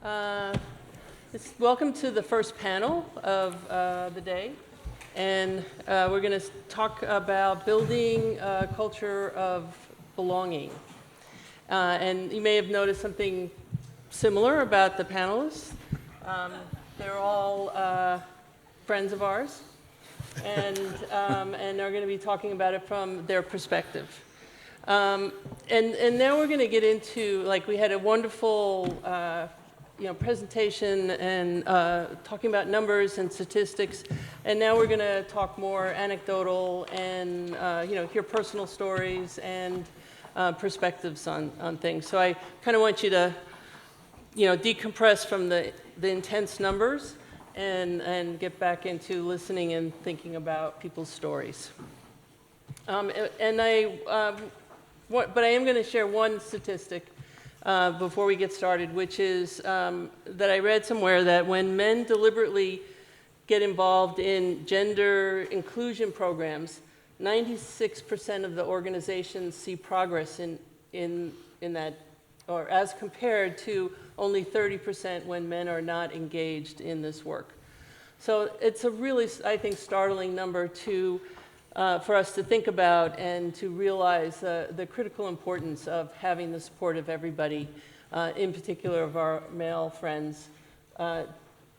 Uh, Welcome to the first panel of the day. And we're going to talk about building a culture of belonging. And you may have noticed something similar about the panelists. They're all friends of ours, and are going to be talking about it from their perspective. And now we're going to get into, like, we had a wonderful presentation and talking about numbers and statistics, and now we're going to talk more anecdotal and hear personal stories and perspectives on things. So I kind of want you to decompress from the intense numbers and get back into listening and thinking about people's stories. But I am going to share one statistic before we get started, which is that I read somewhere that when men deliberately get involved in gender inclusion programs, 96% of the organizations see progress in that, or as compared to only 30% when men are not engaged in this work. So it's a really, I think, startling number for us to think about and to realize the critical importance of having the support of everybody, in particular of our male friends,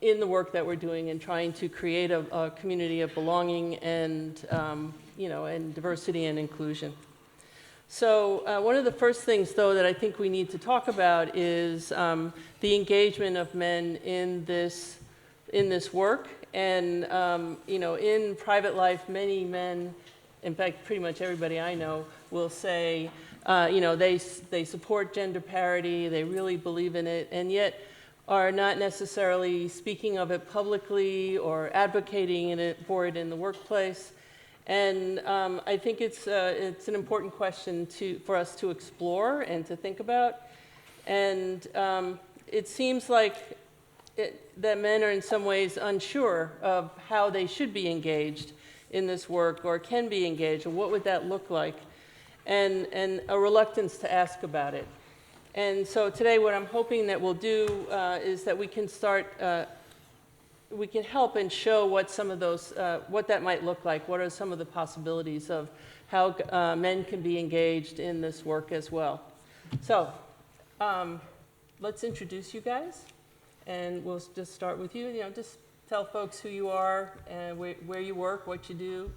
in the work that we're doing and trying to create a community of belonging and diversity and inclusion. So one of the first things, though, that I think we need to talk about is the engagement of men in this work. And in private life, many men, in fact, pretty much everybody I know, will say, they support gender parity, they really believe in it, and yet are not necessarily speaking of it publicly or advocating for it in the workplace. And I think it's an important question for us to explore and to think about. And it seems like that men are in some ways unsure of how they should be engaged in this work or can be engaged, and what would that look like, and a reluctance to ask about it. And so today what I'm hoping that we'll do is that we can we can help and show what some of those, what that might look like, what are some of the possibilities of how men can be engaged in this work as well. So let's introduce you guys. And we'll just start with you. Just tell folks who you are and where you work, what you do.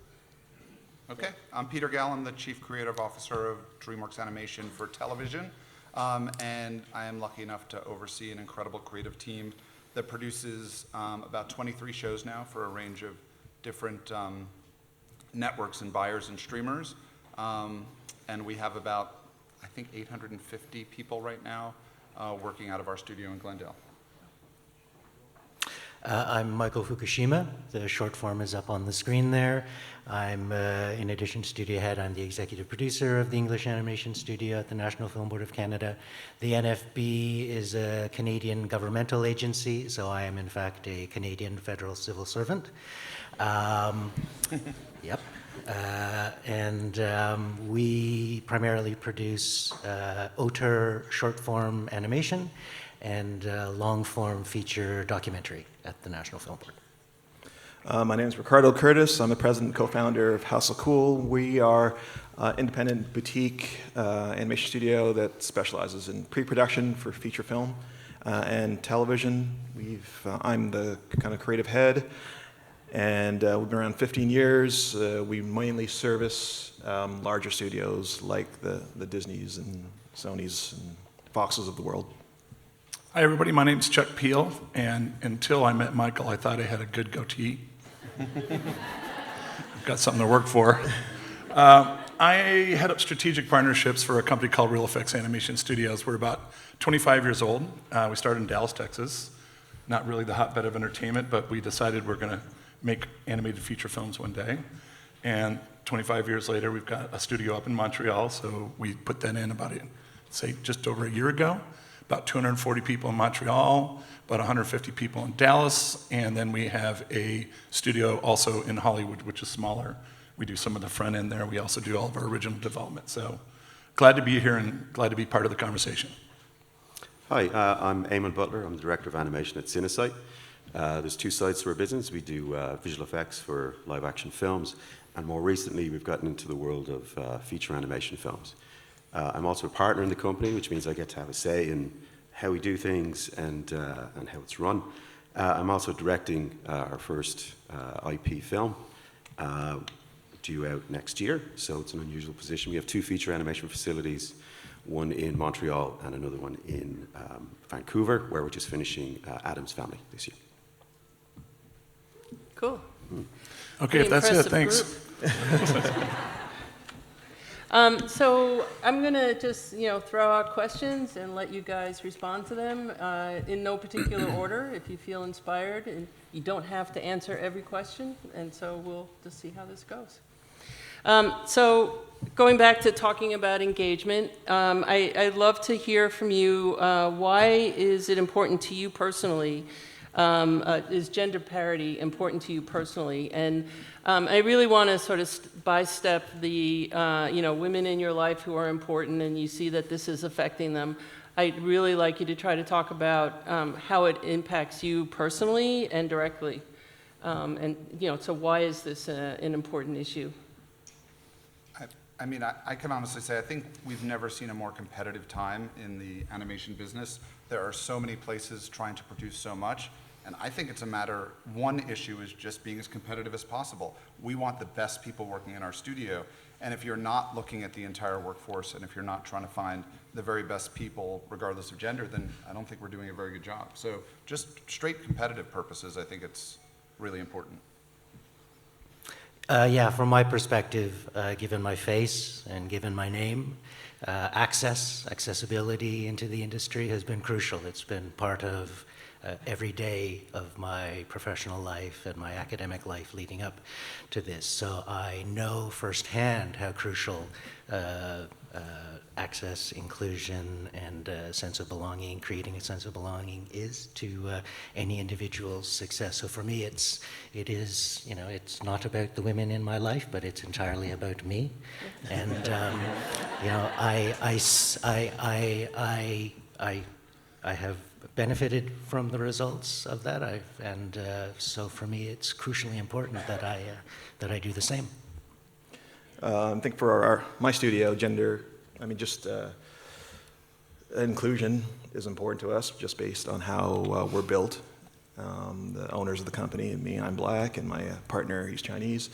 Okay, I'm Peter Gall. I'm the Chief Creative Officer of Dreamworks Animation for television. And I am lucky enough to oversee an incredible creative team that produces about 23 shows now for a range of different networks and buyers and streamers. And we have about, I think, 850 people right now working out of our studio in Glendale. I'm Michael Fukushima. The short form is up on the screen there. I'm, in addition to studio head, I'm the executive producer of the English Animation Studio at the National Film Board of Canada. The NFB is a Canadian governmental agency, so I am in fact a Canadian federal civil servant. Yep. We primarily produce auteur short-form animation and long-form feature documentary at the National Film Board. My name is Ricardo Curtis. I'm the president and co-founder of Hassel Cool. We are an independent boutique animation studio that specializes in pre-production for feature film and television. I'm the kind of creative head, and we've been around 15 years. We mainly service larger studios like the Disneys and Sonys and Foxes of the world. Hi everybody, my name's Chuck Peil, and until I met Michael, I thought I had a good goatee. I've got something to work for. I head up strategic partnerships for a company called ReelFx Animation Studios. We're about 25 years old. We started in Dallas, Texas. Not really the hotbed of entertainment, but we decided we're going to make animated feature films one day. And 25 years later, we've got a studio up in Montreal, so we put that in about, say, just over a year ago. About 240 people in Montreal, about 150 people in Dallas, and then we have a studio also in Hollywood, which is smaller. We do some of the front end there. We also do all of our original development. So glad to be here and glad to be part of the conversation. Hi, I'm Eamonn Butler. I'm the Director of Animation at Cinesite. There's two sides to our business. We do visual effects for live-action films, and more recently we've gotten into the world of feature animation films. I'm also a partner in the company, which means I get to have a say in how we do things and how it's run. I'm also directing our first IP film, due out next year, so it's an unusual position. We have two feature animation facilities, one in Montreal and another one in Vancouver, where we're just finishing Adam's Family this year. Cool. Okay, if that's it, thanks. So I'm going to just, throw out questions and let you guys respond to them in no particular order if you feel inspired. And you don't have to answer every question, and so we'll just see how this goes. So going back to talking about engagement, I'd love to hear from you, why is it important to you personally? Is gender parity important to you personally? And I really want to sort of bystep the, women in your life who are important and you see that this is affecting them. I'd really like you to try to talk about how it impacts you personally and directly. So why is this an important issue? I can honestly say I think we've never seen a more competitive time in the animation business. There are so many places trying to produce so much, and I think it's a matter, one issue is just being as competitive as possible. We want the best people working in our studio, and if you're not looking at the entire workforce and if you're not trying to find the very best people regardless of gender, then I don't think we're doing a very good job. So just straight competitive purposes, I think it's really important. Yeah, from my perspective, given my face and given my name, accessibility into the industry has been crucial. It's been part of every day of my professional life and my academic life leading up to this. So I know firsthand how crucial access, inclusion, and a sense of belonging, creating a sense of belonging is to any individual's success. So for me, it's not about the women in my life, but it's entirely about me. And I have benefited from the results of that. So for me, it's crucially important that I do the same. I think for my studio, inclusion is important to us, just based on how we're built. The owners of the company, and me, I'm black, and my partner, he's Chinese.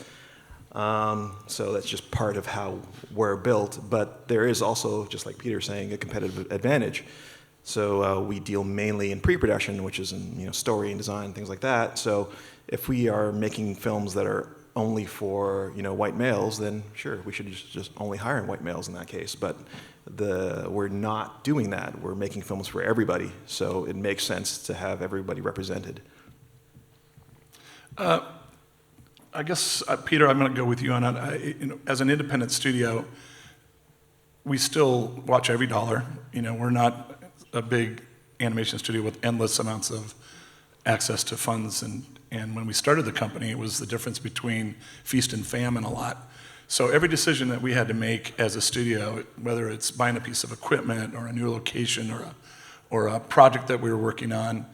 So that's just part of how we're built. But there is also, just like Peter's saying, a competitive advantage. So we deal mainly in pre-production, which is in story and design, things like that. So if we are making films that are only for white males, then sure, we should just only hire white males in that case. But we're not doing that. We're making films for everybody, so it makes sense to have everybody represented. I guess, Peter, I'm going to go with you on that. As an independent studio, we still watch every dollar. We're not a big animation studio with endless amounts of access to funds. And when we started the company, it was the difference between feast and famine a lot. So every decision that we had to make as a studio, whether it's buying a piece of equipment or a new location or a project that we were working on,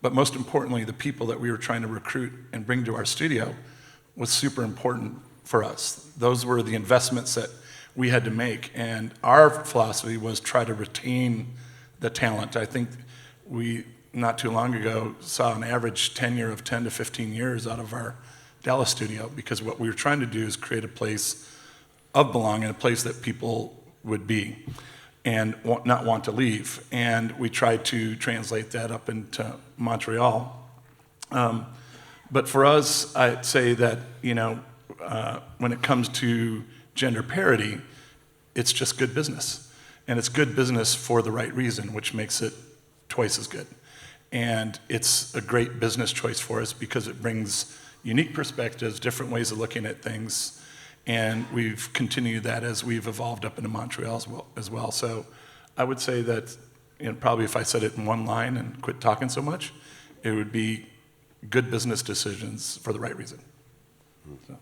but most importantly, the people that we were trying to recruit and bring to our studio was super important for us. Those were the investments that we had to make. And our philosophy was try to retain the talent. I think we, not too long ago, saw an average tenure of 10 to 15 years out of our Dallas studio, because what we were trying to do is create a place of belonging, a place that people would be and not want to leave. And we tried to translate that up into Montreal. But for us, I'd say that, when it comes to gender parity, it's just good business. And it's good business for the right reason, which makes it twice as good. And it's a great business choice for us because it brings unique perspectives, different ways of looking at things. And we've continued that as we've evolved up into Montreal as well. So I would say that, probably if I said it in one line and quit talking so much, it would be good business decisions for the right reason. So.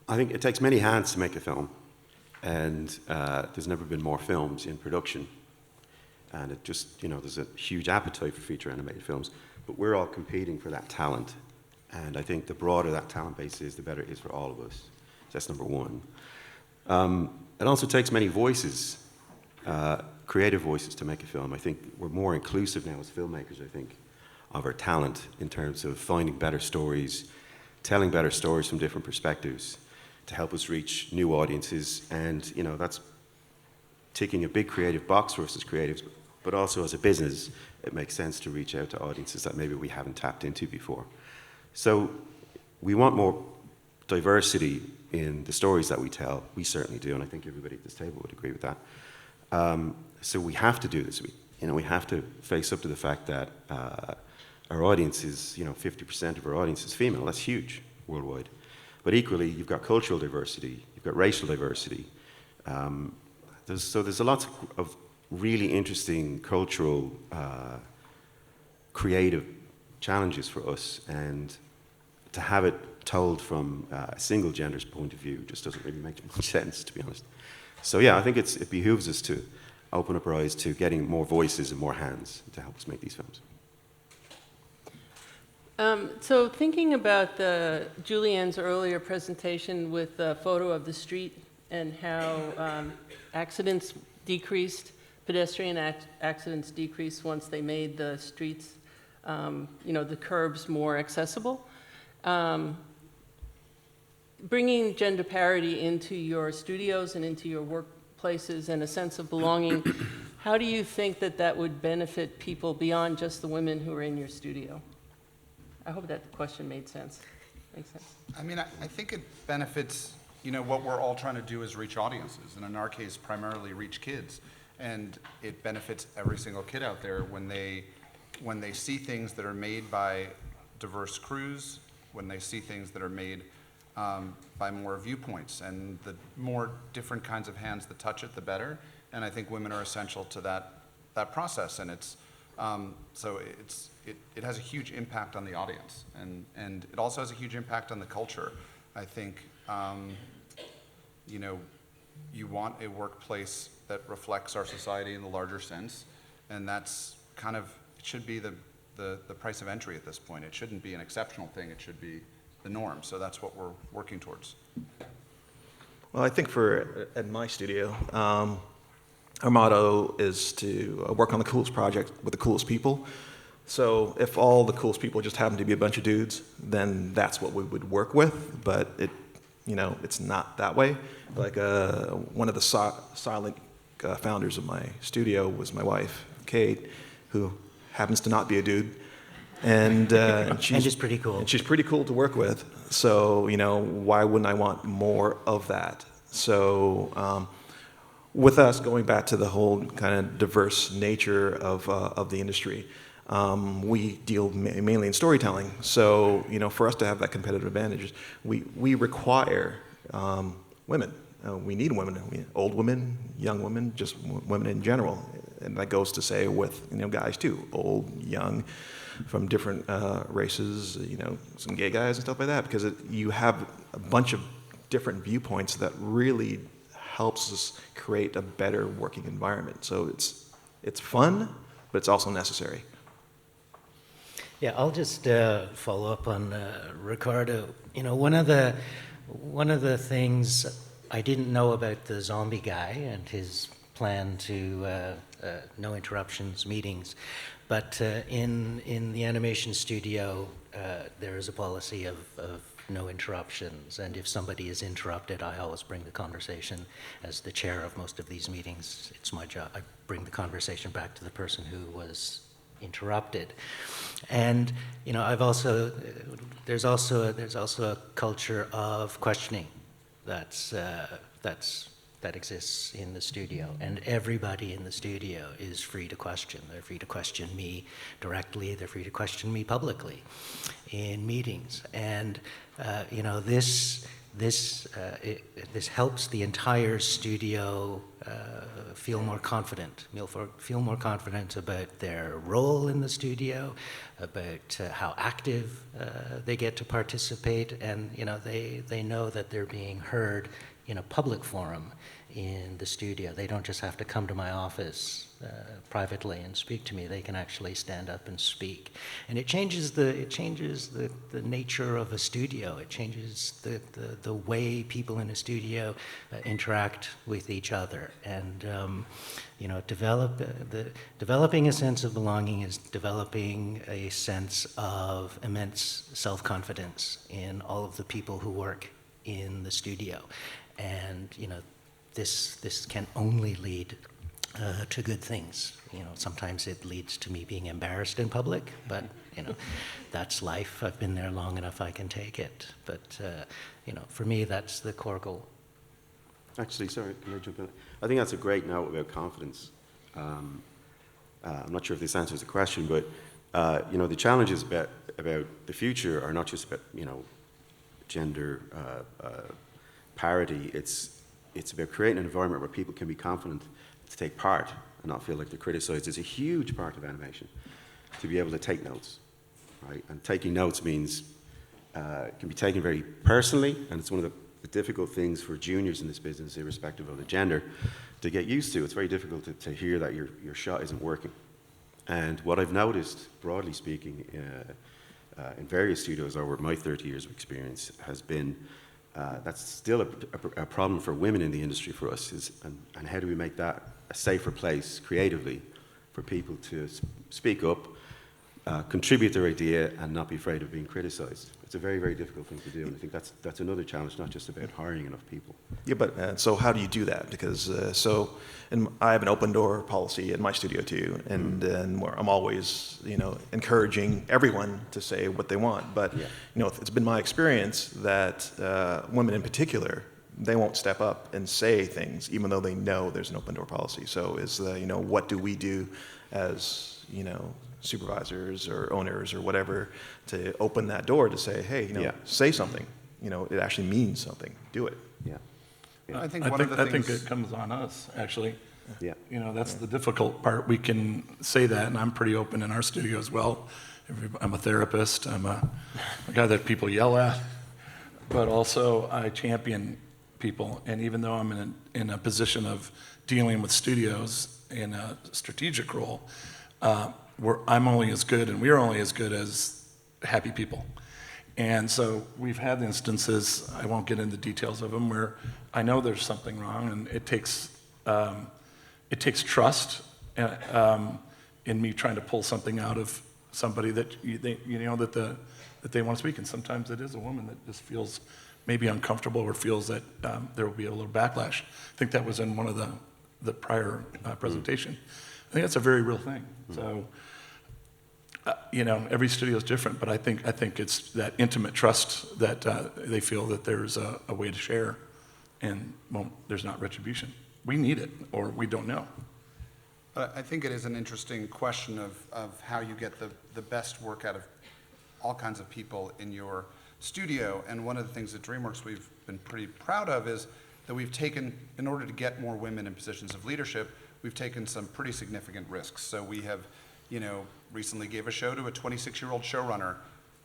I think it takes many hands to make a film, and there's never been more films in production. and it just, there's a huge appetite for feature animated films, but we're all competing for that talent. And I think the broader that talent base is, the better it is for all of us. So that's number one. It also takes many voices, creative voices, to make a film. I think we're more inclusive now as filmmakers, I think, of our talent in terms of finding better stories, telling better stories from different perspectives to help us reach new audiences. And, that's ticking a big creative box for us as creatives, but also as a business, it makes sense to reach out to audiences that maybe we haven't tapped into before. So we want more diversity in the stories that we tell. We certainly do, and I think everybody at this table would agree with that. So we have to do this. We have to face up to the fact that our audience is, 50% of our audience is female. That's huge worldwide. But equally, you've got cultural diversity, you've got racial diversity. There's a lot of really interesting cultural, creative challenges for us, and to have it told from a single gender's point of view just doesn't really make much sense, to be honest. So yeah, I think it behooves us to open up our eyes to getting more voices and more hands to help us make these films. So thinking about Julianne's earlier presentation with the photo of the street and how accidents decreased, pedestrian accidents decreased once they made the streets, the curbs more accessible. Bringing gender parity into your studios and into your workplaces and a sense of belonging, how do you think that would benefit people beyond just the women who are in your studio? I hope that question made sense. Makes sense. I mean, I think it benefits, what we're all trying to do is reach audiences, and in our case, primarily reach kids. And it benefits every single kid out there when they see things that are made by diverse crews, when they see things that are made by more viewpoints, and the more different kinds of hands that touch it, the better. And I think women are essential to that process, and it has a huge impact on the audience, and it also has a huge impact on the culture. I think you want a workplace that reflects our society in the larger sense, and that's kind of, it should be the price of entry at this point. It shouldn't be an exceptional thing, it should be the norm. So that's what we're working towards. Well, I think at my studio, our motto is to work on the coolest project with the coolest people. So if all the coolest people just happen to be a bunch of dudes, then that's what we would work with. But it's not that way. Like one of the silent founders of my studio was my wife, Kate, who happens to not be a dude. And she's pretty cool. And she's pretty cool to work with. So, why wouldn't I want more of that? So, with us going back to the whole kind of diverse nature of the industry, we deal mainly in storytelling. So, for us to have that competitive advantage, we require women. We need women, old women, young women, just women in general. And that goes to say with guys too, old, young, from different races, some gay guys and stuff like that, because you have a bunch of different viewpoints that really helps us create a better working environment. So it's fun, but it's also necessary. Yeah, I'll just follow up on Ricardo. One of the things I didn't know about the zombie guy and his plan to no interruptions meetings, but in the animation studio, there is a policy of no interruptions, and if somebody is interrupted, I always bring the conversation. As the chair of most of these meetings, it's my job. I bring the conversation back to the person who was interrupted. And there's also a culture of questioning that exists in the studio, and everybody in the studio is free to question. They're free to question me directly. They're free to question me publicly in meetings, and this helps the entire studio feel more confident. Feel more confident about their role in the studio, about how active they get to participate, and they know that they're being heard in a public forum in the studio. They don't just have to come to my office privately and speak to me. They can actually stand up and speak. And it changes the nature of a studio. It changes the way people in a studio interact with each other. And you know, developing a sense of belonging is developing a sense of immense self-confidence in all of the people who work in the studio. And you know, this can only lead to good things. You know, sometimes it leads to me being embarrassed in public, but you know, that's life. I've been there long enough, I can take it. But you know, for me, that's the core goal. Actually, sorry, can I jump in? I think that's a great note about confidence. I'm not sure if this answers the question, but you know, the challenges about the future are not just about, you know, gender parity. It's about creating an environment where people can be confident to take part and not feel like they're criticized. It's a huge part of animation to be able to take notes, right? And taking notes means it can be taken very personally, and it's one of the difficult things for juniors in this business, irrespective of the gender, to get used to. It's very difficult to hear that your shot isn't working. And what I've noticed, broadly speaking, in various studios over my 30 years of experience has been that's still a problem for women in the industry for us, and how do we make that a safer place creatively for people to speak up, contribute their idea, and not be afraid of being criticized. It's a very, very difficult thing to do, and I think that's another challenge, not just about hiring enough people. Yeah, but so how do you do that? Because I have an open door policy in my studio too, and I'm always, you know, encouraging everyone to say what they want. But Yeah. you know, it's been my experience that women in particular, they won't step up and say things, even though they know there's an open door policy. So you know, what do we do as, you know, supervisors or owners or whatever to open that door to say, hey, you know, Yeah. say something. You know, it actually means something. Do it. Yeah. I think one of the I think things. it comes on us, actually. Yeah. You know, that's the difficult part. We can say that, and I'm pretty open in our studio as well. I'm a therapist. I'm a guy that people yell at, but also I champion people. And even though I'm in a position of dealing with studios in a strategic role, I'm only as good, and we're only as good as happy people. And so we've had instances, I won't get into details of them, where I know there's something wrong, and it takes trust in me trying to pull something out of somebody that that they want to speak. And sometimes it is a woman that just feels maybe uncomfortable or feels that there will be a little backlash. I think that was in one of the prior presentation. I think that's a very real thing. So. You know, every studio is different, but I think it's that intimate trust that they feel that there's a way to share, and there's not retribution. We need it, or we don't know. But I think it is an interesting question of how you get the best work out of all kinds of people in your studio. And one of the things at Dreamworks we've been pretty proud of is that we've taken, in order to get more women in positions of leadership, we've taken some pretty significant risks. So we have, you know, recently gave a show to a 26-year-old showrunner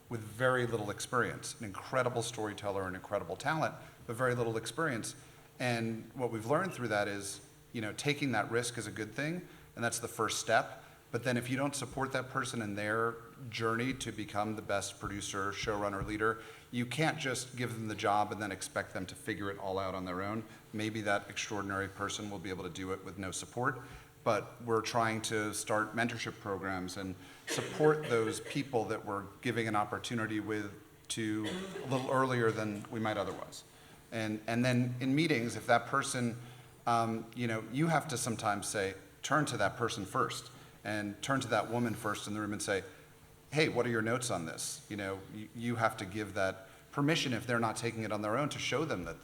with very little experience, an incredible storyteller and incredible talent, but very little experience. And what we've learned through that is, you know, taking that risk is a good thing, and that's the first step. But then if you don't support that person in their journey to become the best producer, showrunner, leader, you can't just give them the job and then expect them to figure it all out on their own. Maybe that extraordinary person will be able to do it with no support. But we're trying to start mentorship programs and support those people that we're giving an opportunity to a little earlier than we might otherwise. And then in meetings, if that person, you know, you have to sometimes say, turn to that person first, and turn to that woman first in the room and say, hey, what are your notes on this? You know, you have to give that permission if they're not taking it on their own to show them that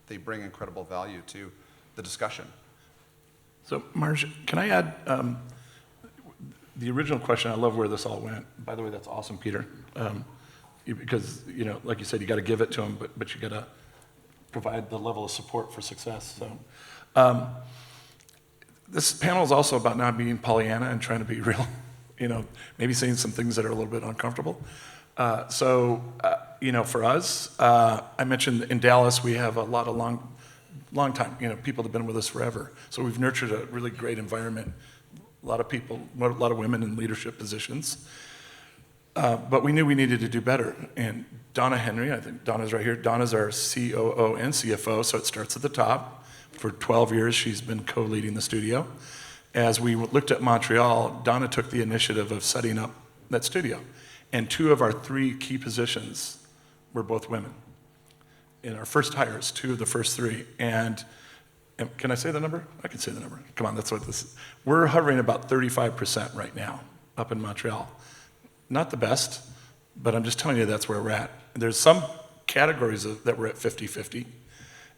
they bring incredible value to the discussion. So, Marge, can I add the original question? I love where this all went. By the way, that's awesome, Peter, because, you know, like you said, you got to give it to them, but you got to provide the level of support for success. So, this panel is also about not being Pollyanna and trying to be real. You know, maybe saying some things that are a little bit uncomfortable. You know, for us, I mentioned in Dallas we have a lot of long time, people that have been with us forever. So we've nurtured a really great environment. A lot of people, a lot of women in leadership positions. But we knew we needed to do better. And Donna Henry, I think Donna's right here. Donna's our COO and CFO, so it starts at the top. For 12 years, she's been co-leading the studio. As we looked at Montreal, Donna took the initiative of setting up that studio. And 2 of our 3 key positions were both women. In our first hires, 2 of the first 3. And can I say the number? I can say the number. Come on, that's what this is. We're hovering about 35% right now up in Montreal. Not the best, but I'm just telling you that's where we're at. There's some categories that we're at 50-50.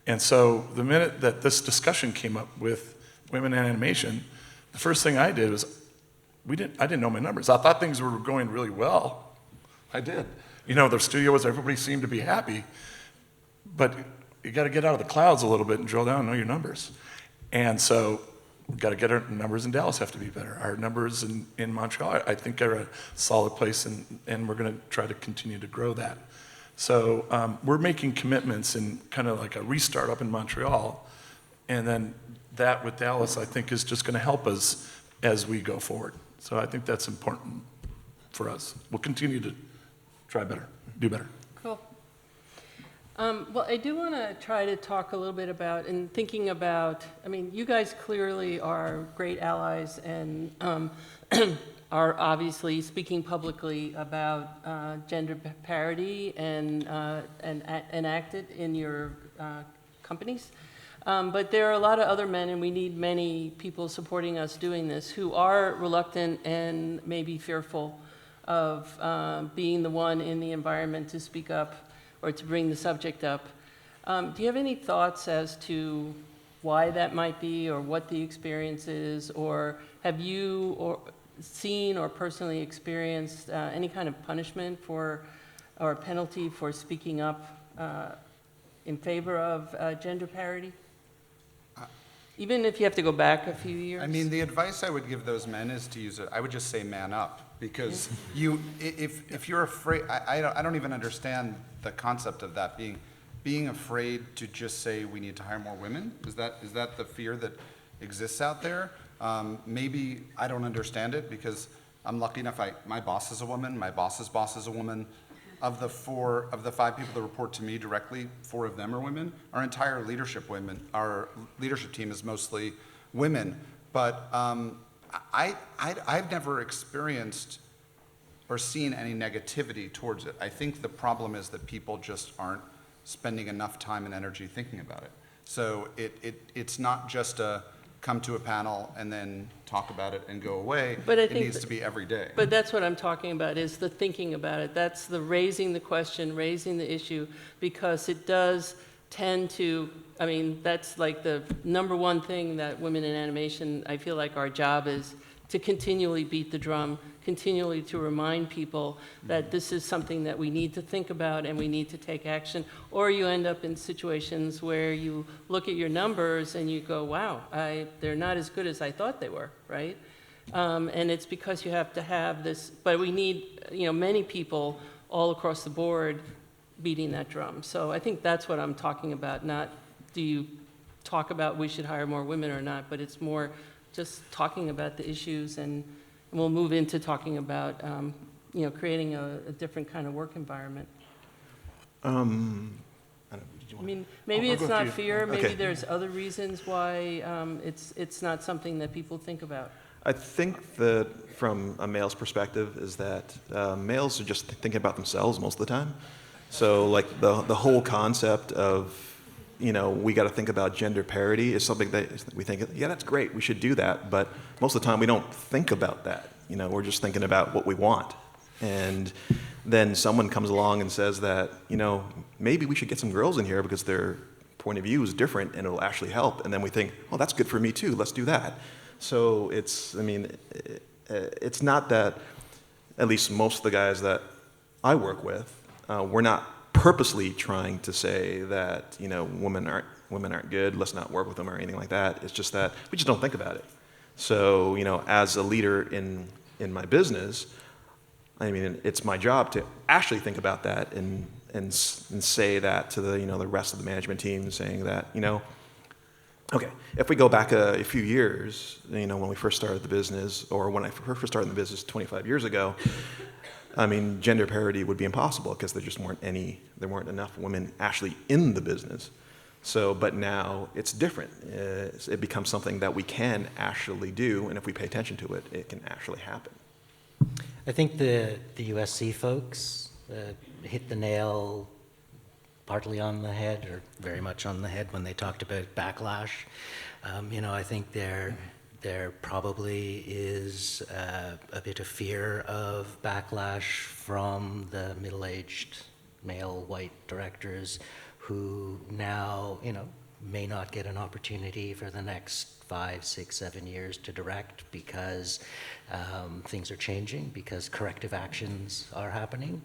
And so the minute that this discussion came up with women in animation, the first thing I did was, I didn't know my numbers. I thought things were going really well. I did. The studio was, everybody seemed to be happy, but you got to get out of the clouds a little bit and drill down and know your numbers. And so we've got to get our numbers in Dallas have to be better. Our numbers in Montreal, I think, are a solid place, and we're going to try to continue to grow that. So we're making commitments and kind of like a restart up in Montreal, and then that with Dallas, I think, is just going to help us as we go forward. So I think that's important for us. We'll continue to try better, do better. Cool. Well, I do want to try to talk a little bit about, and thinking about, you guys clearly are great allies and are obviously speaking publicly about gender parity and enacted in your companies. But there are a lot of other men, and we need many people supporting us doing this, who are reluctant and maybe fearful of being the one in the environment to speak up or to bring the subject up. Do you have any thoughts as to why that might be, or what the experience is, or have you seen or personally experienced any kind of punishment or penalty for speaking up in favor of gender parity? Even if you have to go back a few years? The advice I would give those men is to use it. I would just say man up, because if you're afraid, I don't even understand the concept of that being afraid to just say we need to hire more women. Is that the fear that exists out there? Maybe I don't understand it, because I'm lucky enough. My boss is a woman. My boss's boss is a woman. Of the 5 people that report to me directly, 4 of them are women. Our entire leadership team is mostly women. But I've never experienced or seen any negativity towards it. I think the problem is that people just aren't spending enough time and energy thinking about it. So it's not just a come to a panel and then talk about it and go away. But I it think needs to be every day. But that's what I'm talking about, is the thinking about it. That's the raising the question, raising the issue, because it does tend to, that's like the number one thing that women in animation, I feel like our job is to continually beat the drum, continually to remind people that this is something that we need to think about and we need to take action. Or you end up in situations where you look at your numbers and you go, wow, they're not as good as I thought they were, right? And it's because you have to have this, but we need, many people all across the board beating that drum. So I think that's what I'm talking about, not do you talk about we should hire more women or not, but it's more just talking about the issues, and we'll move into talking about, creating a different kind of work environment. Maybe it's not fear, maybe there's other reasons why it's not something that people think about. I think that from a male's perspective is that males are just thinking about themselves most of the time. So like the whole concept of, we got to think about gender parity is something that we think, yeah, that's great, we should do that. But most of the time we don't think about that. We're just thinking about what we want. And then someone comes along and says that, maybe we should get some girls in here because their point of view is different and it'll actually help. And then we think, oh, that's good for me too, let's do that. So it's not that, at least most of the guys that I work with, we're not purposely trying to say that, women aren't good, let's not work with them or anything like that. It's just that we just don't think about it. So, as a leader in my business, it's my job to actually think about that and say that to the, the rest of the management team, saying that, Okay, if we go back a few years, when we first started the business, or when I first started in the business 25 years ago, I mean, gender parity would be impossible because there just there weren't enough women actually in the business. So, but now it's different. It becomes something that we can actually do, and if we pay attention to it, it can actually happen. I think the USC folks hit the nail partly on the head, or very much on the head, when they talked about backlash. I think there probably is a bit of fear of backlash from the middle-aged male white directors who now, may not get an opportunity for the next 5, 6, 7 years to direct because things are changing, because corrective actions are happening.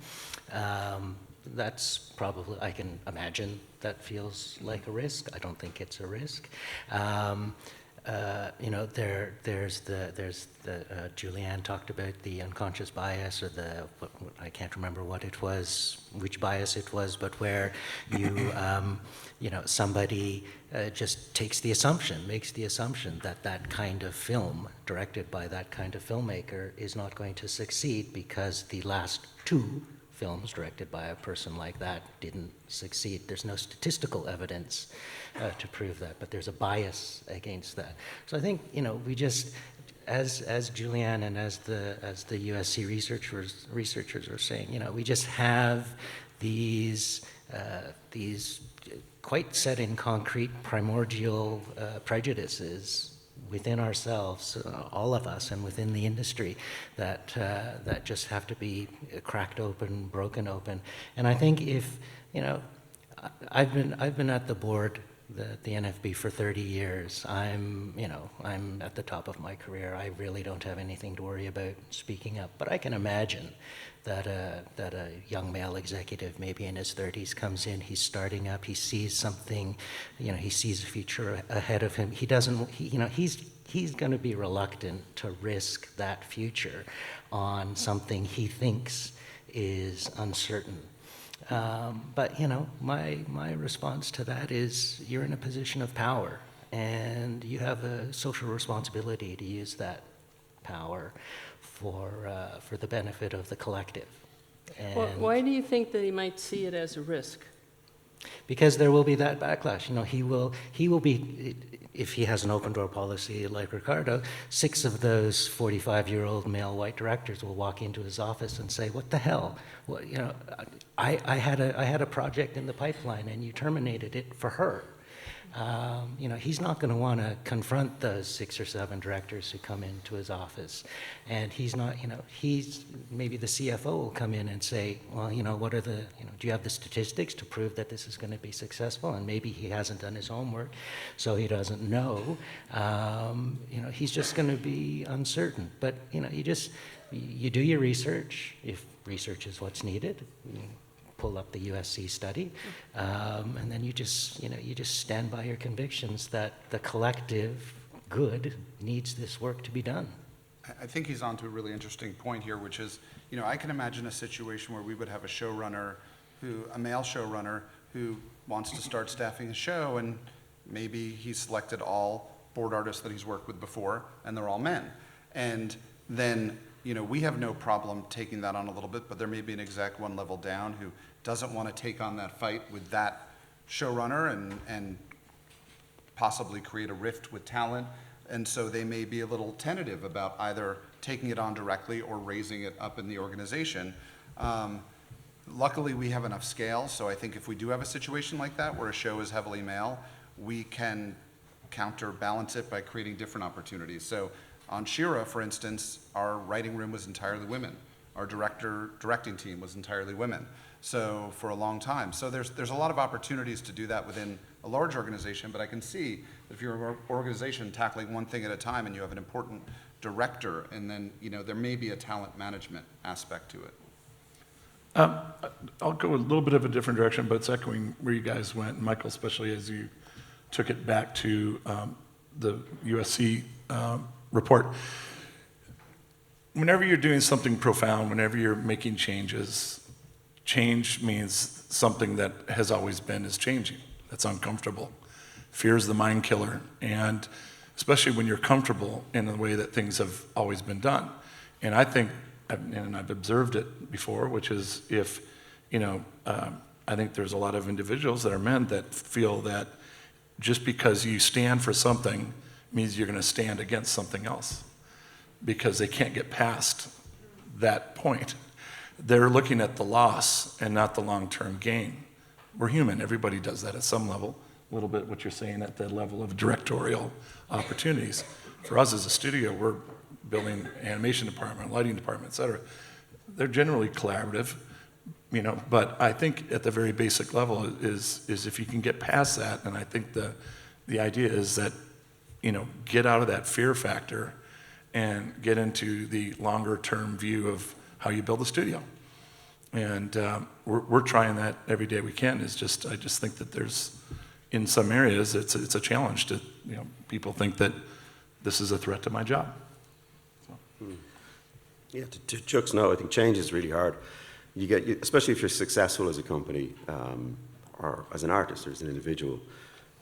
That's probably, I can imagine that feels like a risk. I don't think it's a risk. There's Julianne talked about the unconscious bias, or I can't remember which bias it was, but where you, somebody just makes the assumption that that kind of film, directed by that kind of filmmaker, is not going to succeed because the last 2 films directed by a person like that didn't succeed. There's no statistical evidence to prove that, but there's a bias against that. So I think, we just, as Julianne and as the USC researchers are saying, we just have these quite set in concrete primordial prejudices within ourselves, all of us, and within the industry, that just have to be cracked open, broken open. And I think if, I've been at the board, the NFB, for 30 years. I'm at the top of my career. I really don't have anything to worry about speaking up. But I can imagine that a young male executive, maybe in his 30s, comes in, he's starting up, he sees something, he sees a future ahead of him. He's going to be reluctant to risk that future on something he thinks is uncertain. But my response to that is, you're in a position of power, and you have a social responsibility to use that power for the benefit of the collective. And Why do you think that he might see it as a risk? because there will be that backlash. He will be, if he has an open door policy like Ricardo, 6 of those 45-year-old male white directors will walk into his office and say, "What the hell? I had a project in the pipeline and you terminated it for her." He's not going to want to confront those 6 or 7 directors who come into his office. And he's not, maybe the CFO will come in and say, "Well, do you have the statistics to prove that this is going to be successful?" And maybe he hasn't done his homework, so he doesn't know. He's just going to be uncertain. But, you do your research, if research is what's needed. Pull up the USC study, and then you just stand by your convictions that the collective good needs this work to be done. I think he's on to a really interesting point here, which is, I can imagine a situation where we would have a male showrunner who wants to start staffing a show, and maybe he's selected all board artists that he's worked with before, and they're all men. And then we have no problem taking that on a little bit, but there may be an exec one level down who doesn't want to take on that fight with that showrunner and possibly create a rift with talent. And so they may be a little tentative about either taking it on directly or raising it up in the organization. Luckily, we have enough scale, so I think if we do have a situation like that where a show is heavily male, we can counterbalance it by creating different opportunities. So on She-Ra, for instance, our writing room was entirely women. Our directing team was entirely women. So for a long time. So there's a lot of opportunities to do that within a large organization, but I can see that if you're an organization tackling one thing at a time and you have an important director, and then there may be a talent management aspect to it. I'll go a little bit of a different direction, but it's echoing where you guys went, Michael, especially as you took it back to the USC report. Whenever you're doing something profound, whenever you're making changes, change means something that has always been is changing. That's uncomfortable. Fear is the mind killer, and especially when you're comfortable in the way that things have always been done. And I think, and I've observed it before, which is if, I think there's a lot of individuals that are men that feel that just because you stand for something means you're going to stand against something else, because they can't get past that point. They're looking at the loss and not the long-term gain. We're human. Everybody does that at some level. A little bit what you're saying at the level of directorial opportunities. For us as a studio, we're building animation department, lighting department, et cetera. They're generally collaborative, but I think at the very basic level is if you can get past that, and I think the idea is that, get out of that fear factor and get into the longer term view of how you build a studio. And we're trying that every day we can. I just think that there's, in some areas, it's a challenge to, people think that this is a threat to my job. So. Yeah, to Chuck's note, I think change is really hard. Especially if you're successful as a company, or as an artist or as an individual,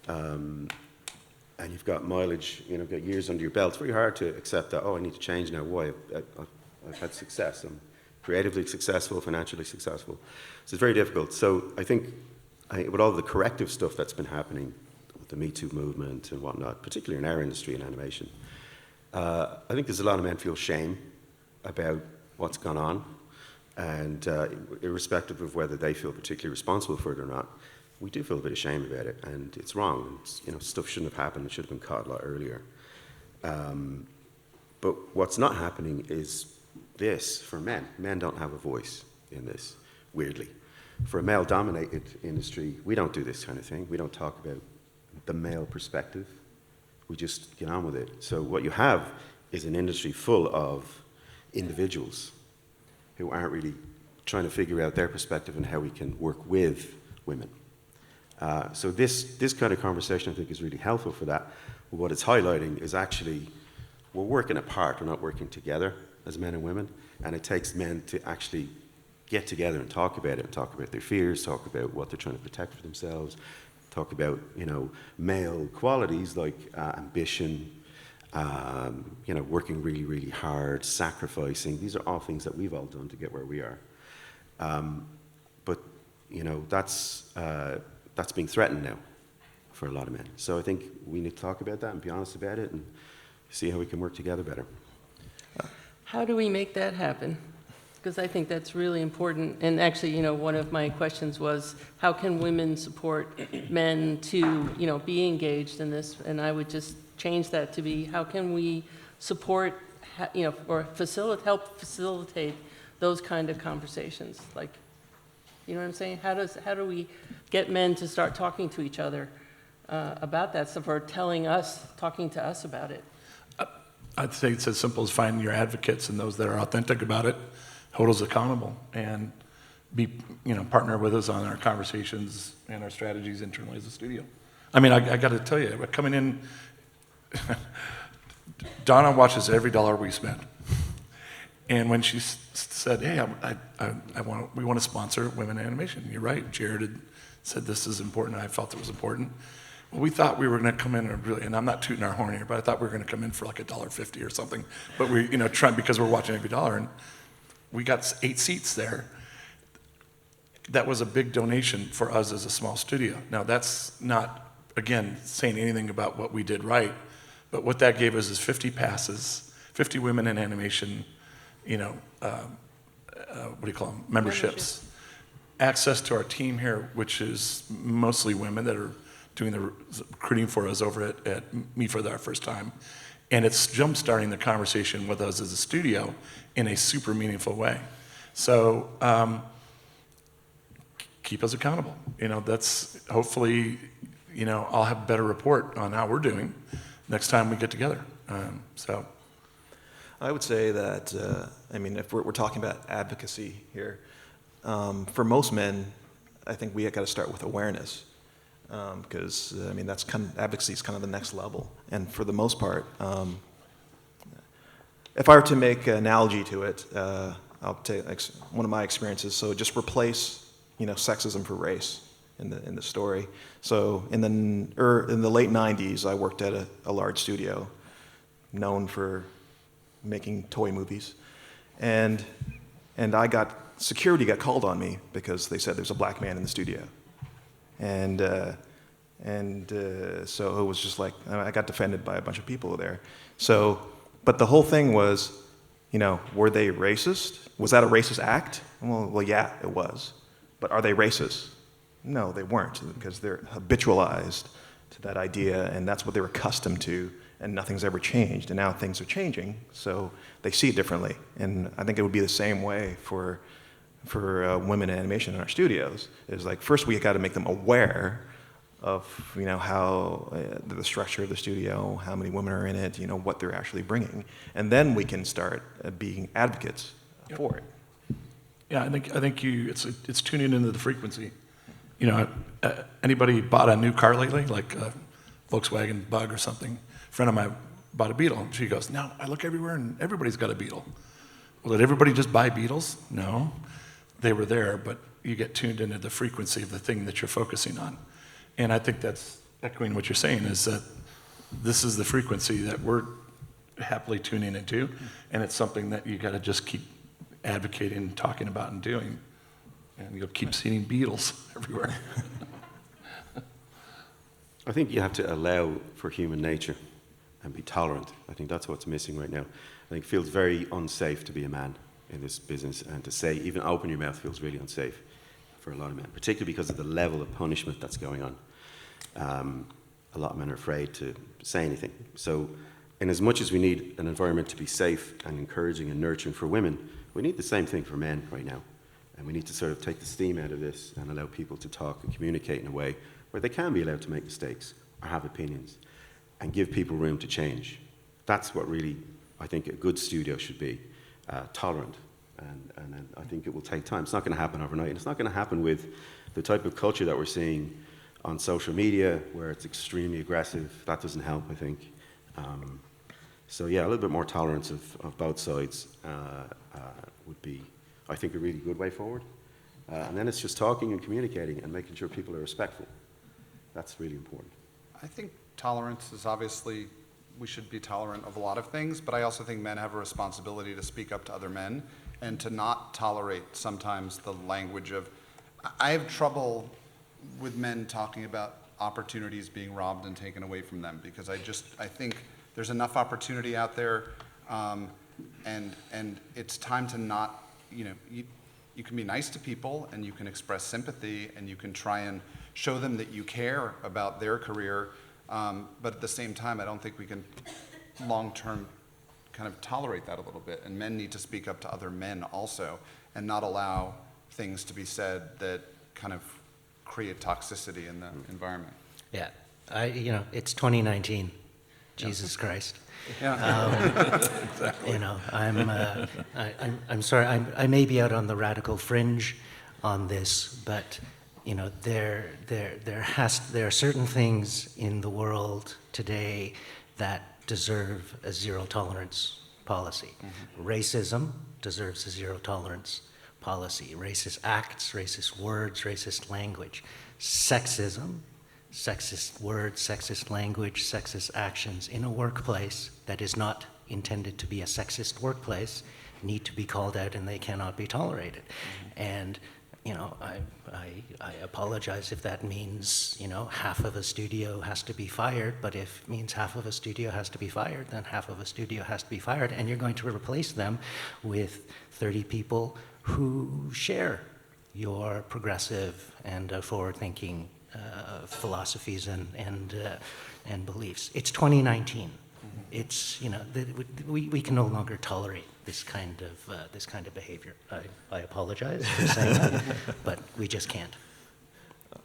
and you've got mileage, got years under your belt. It's very hard to accept that, I need to change now. Why? I've had success. I'm creatively successful, financially successful. So it's very difficult. So I think with all the corrective stuff that's been happening, with the Me Too movement and whatnot, particularly in our industry in animation, I think there's a lot of men feel shame about what's gone on, and irrespective of whether they feel particularly responsible for it or not, we do feel a bit of shame about it, and it's wrong. Stuff shouldn't have happened. It should have been caught a lot earlier. But what's not happening is this for men. Men don't have a voice in this, weirdly. For a male-dominated industry, we don't do this kind of thing. We don't talk about the male perspective. We just get on with it. So what you have is an industry full of individuals who aren't really trying to figure out their perspective and how we can work with women. So this kind of conversation, I think, is really helpful for that. But what it's highlighting is actually we're working apart. We're not working together as men and women. And it takes men to actually get together and talk about it, and talk about their fears, talk about what they're trying to protect for themselves, talk about, male qualities like ambition, working really, really hard, sacrificing. These are all things that we've all done to get where we are. But that's being threatened now for a lot of men. So I think we need to talk about that and be honest about it and see how we can work together better. How do we make that happen? Because I think that's really important. And actually, one of my questions was, how can women support men to, be engaged in this? And I would just change that to be, how can we support, or help facilitate those kind of conversations? Like, you know what I'm saying? How do we get men to start talking to each other about that stuff, or talking to us about it? I'd say it's as simple as finding your advocates and those that are authentic about it, hold us accountable, and partner with us on our conversations and our strategies internally as a studio. I mean, I got to tell you, we're coming in, Donna watches every dollar we spend. And when she said, hey, we want to sponsor women in animation. You're right, Jared had said this is important, and I felt it was important. Well, we thought we were going to come in and I'm not tooting our horn here, but I thought we were going to come in for like $1.50 or something. But we, trying, because we're watching every dollar, and we got 8 seats there. That was a big donation for us as a small studio. Now, that's not, again, saying anything about what we did right, but what that gave us is 50 passes, 50 women in animation, memberships. Access to our team here, which is mostly women that are doing the recruiting for us over at Me for our first time. And it's jump-starting the conversation with us as a studio in a super meaningful way. So keep us accountable. That's hopefully, I'll have a better report on how we're doing next time we get together. So I would say that, if we're talking about advocacy here, for most men, I think we got to start with awareness. Because, that's advocacy is kind of the next level. And for the most part, if I were to make an analogy to it, I'll take one of my experiences. So just replace, sexism for race. in the story. So in the late 90s, I worked at a large studio known for making toy movies. And security got called on me because they said there's a black man in the studio. And so it was just like, I got defended by a bunch of people there. So, but the whole thing was, were they racist? Was that a racist act? Well, yeah, it was. But are they racist? No, they weren't, because they're habitualized to that idea, and that's what they're accustomed to, and nothing's ever changed. And now things are changing, so they see it differently. And I think it would be the same way for women in animation in our studios. Is like, first we got to make them aware of how the structure of the studio, how many women are in it, what they're actually bringing, and then we can start being advocates for it. Yeah, I think it's tuning into the frequency. Anybody bought a new car lately, like a Volkswagen Bug or something? A friend of mine bought a Beetle, and she goes, "No, I look everywhere, and everybody's got a Beetle." Well, did everybody just buy Beetles? No, they were there, but you get tuned into the frequency of the thing that you're focusing on. And I think that's echoing what you're saying, is that this is the frequency that we're happily tuning into, and it's something that you got to just keep advocating, talking about, and doing, and you'll keep seeing beetles everywhere. I think you have to allow for human nature and be tolerant. I think that's what's missing right now. I think it feels very unsafe to be a man in this business, and to say, even open your mouth feels really unsafe for a lot of men, particularly because of the level of punishment that's going on. A lot of men are afraid to say anything. So, in as much as we need an environment to be safe and encouraging and nurturing for women, we need the same thing for men right now. And we need to sort of take the steam out of this and allow people to talk and communicate in a way where they can be allowed to make mistakes or have opinions, and give people room to change. That's what really, I think, a good studio should be, tolerant. And I think it will take time. It's not going to happen overnight. And it's not going to happen with the type of culture that we're seeing on social media, where it's extremely aggressive. That doesn't help, I think. So yeah, a little bit more tolerance of both sides would be, I think, a really good way forward. And then it's just talking and communicating and making sure people are respectful. That's really important. I think tolerance is obviously, we should be tolerant of a lot of things, but I also think men have a responsibility to speak up to other men and to not tolerate sometimes the language of, I have trouble with men talking about opportunities being robbed and taken away from them, because I think there's enough opportunity out there, and it's time to not, you can be nice to people, and you can express sympathy, and you can try and show them that you care about their career, but at the same time, I don't think we can long-term kind of tolerate that a little bit, and men need to speak up to other men also, and not allow things to be said that kind of create toxicity in the environment. Yeah, it's 2019. Jesus Christ. Yeah. Exactly. I'm sorry. I may be out on the radical fringe on this, but there are certain things in the world today that deserve a zero tolerance policy. Mm-hmm. Racism deserves a zero tolerance policy. Racist acts, racist words, racist language. Sexism, sexist words, sexist language, sexist actions in a workplace that is not intended to be a sexist workplace need to be called out, and they cannot be tolerated. Mm-hmm. And I apologize if that means half of a studio has to be fired, but if it means half of a studio has to be fired, then half of a studio has to be fired, and you're going to replace them with 30 people who share your progressive and forward-thinking philosophies and beliefs. It's 2019. Mm-hmm. It's we can no longer tolerate this kind of behavior. I apologize for saying that, but we just can't.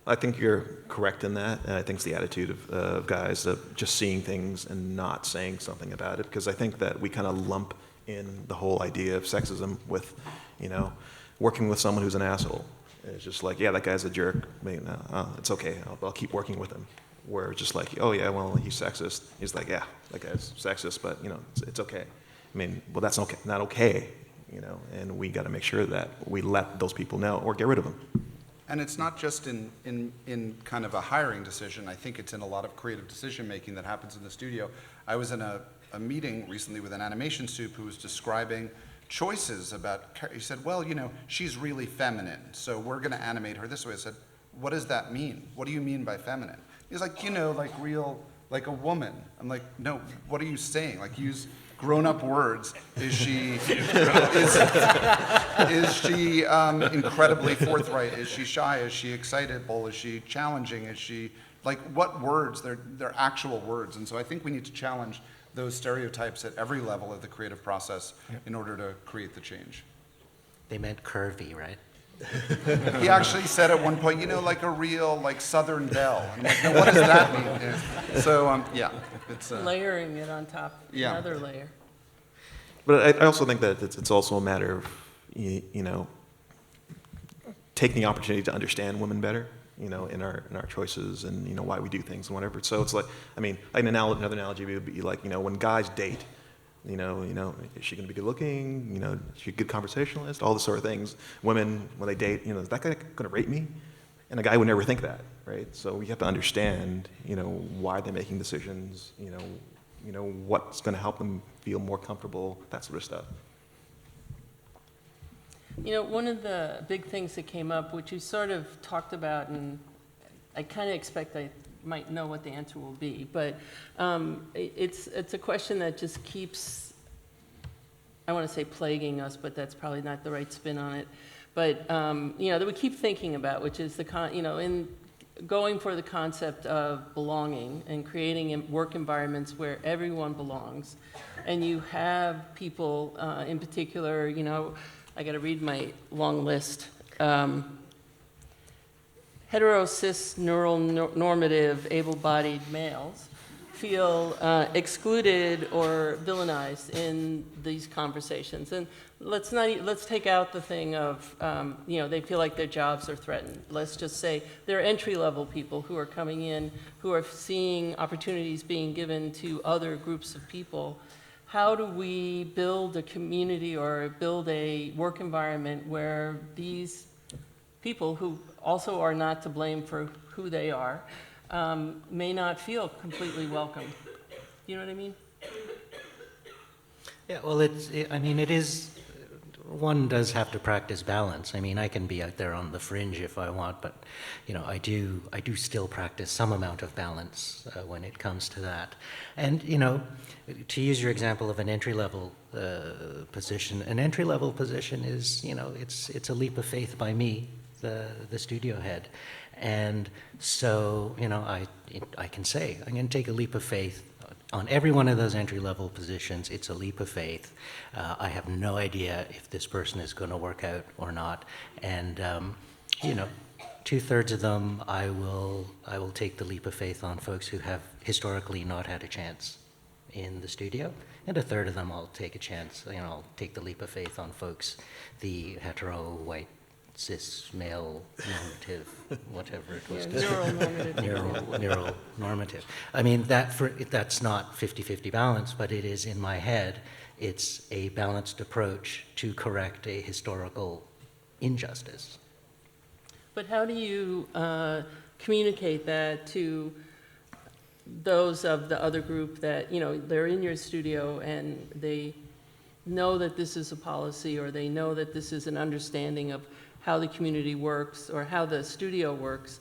I think you're correct in that, and I think it's the attitude of guys of just seeing things and not saying something about it, because I think that we kind of lump in the whole idea of sexism with, working with someone who's an asshole. It's just like, yeah, that guy's a jerk. It's okay. I'll keep working with him. Where it's just like, oh yeah, well, he's sexist. He's like, yeah, that guy's sexist, but it's okay. Well, that's not okay, and we got to make sure that we let those people know or get rid of them. And it's not just in kind of a hiring decision. I think it's in a lot of creative decision-making that happens in the studio. I was in a meeting recently with an animation soup who was describing choices about, he said, well, you know, she's really feminine, so we're going to animate her this way. I said, what does that mean? What do you mean by feminine? He's like, you know, like real, like a woman. I'm like, no, what are you saying? Like, use grown-up words. Is she incredibly forthright? Is she shy? Is she excitable? Is she challenging? Is she, like, what words? They're actual words. And so I think we need to challenge those stereotypes at every level of the creative process in order to create the change. They meant curvy, right? He actually said at one point, you know, like a real, like, Southern belle. I'm like, no, what does that mean? Yeah. So, yeah, it's... Layering it on top, Yeah. another layer. But I also think that it's also a matter of, you know, taking the opportunity to understand women better, you know, in our choices and, you know, why we do things and whatever. So it's like, I mean, another analogy would be like, you know, when guys date, you know, is she going to be good looking? You know, is she a good conversationalist? All this sort of things. Women, when they date, you know, is that guy going to rate me? And a guy would never think that, right? So we have to understand, you know, why they're making decisions, you know, what's going to help them feel more comfortable, that sort of stuff. You know, one of the big things that came up, which you sort of talked about, and I kind of expect I might know what the answer will be, but it's a question that just keeps, I want to say plaguing us, but that's probably not the right spin on it. But, you know, that we keep thinking about, which is you know, in going for the concept of belonging and creating work environments where everyone belongs. And you have people, in particular, you know, I got to read my long list. Hetero, cis, normative, able-bodied males feel excluded or villainized in these conversations. And let's take out the thing of, you know, they feel like their jobs are threatened. Let's just say they're entry-level people who are coming in, who are seeing opportunities being given to other groups of people. How do we build a community or build a work environment where these people who also are not to blame for who they are may not feel completely welcome? You know what I mean? Yeah, well, I mean, it is, one does have to practice balance. I mean, I can be out there on the fringe if I want, but, you know, I do still practice some amount of balance when it comes to that. And, you know, to use your example of an entry-level position, an entry-level position is, you know, it's a leap of faith by me, the studio head. And so, you know, I can say, I'm going to take a leap of faith on every one of those entry-level positions. It's a leap of faith. I have no idea if this person is going to work out or not. And, you know, 2/3 of them, I will take the leap of faith on folks who have historically not had a chance in the studio. And 1/3 of them, I'll take a chance, you know, I'll take the leap of faith on folks, the hetero, white, cis, male, normative, whatever it was. Yeah, neuronormative. Neural normative. I mean, that's not 50-50 balance, but it is in my head, it's a balanced approach to correct a historical injustice. But how do you communicate that to those of the other group that, you know, they're in your studio and they know that this is a policy, or they know that this is an understanding of how the community works or how the studio works?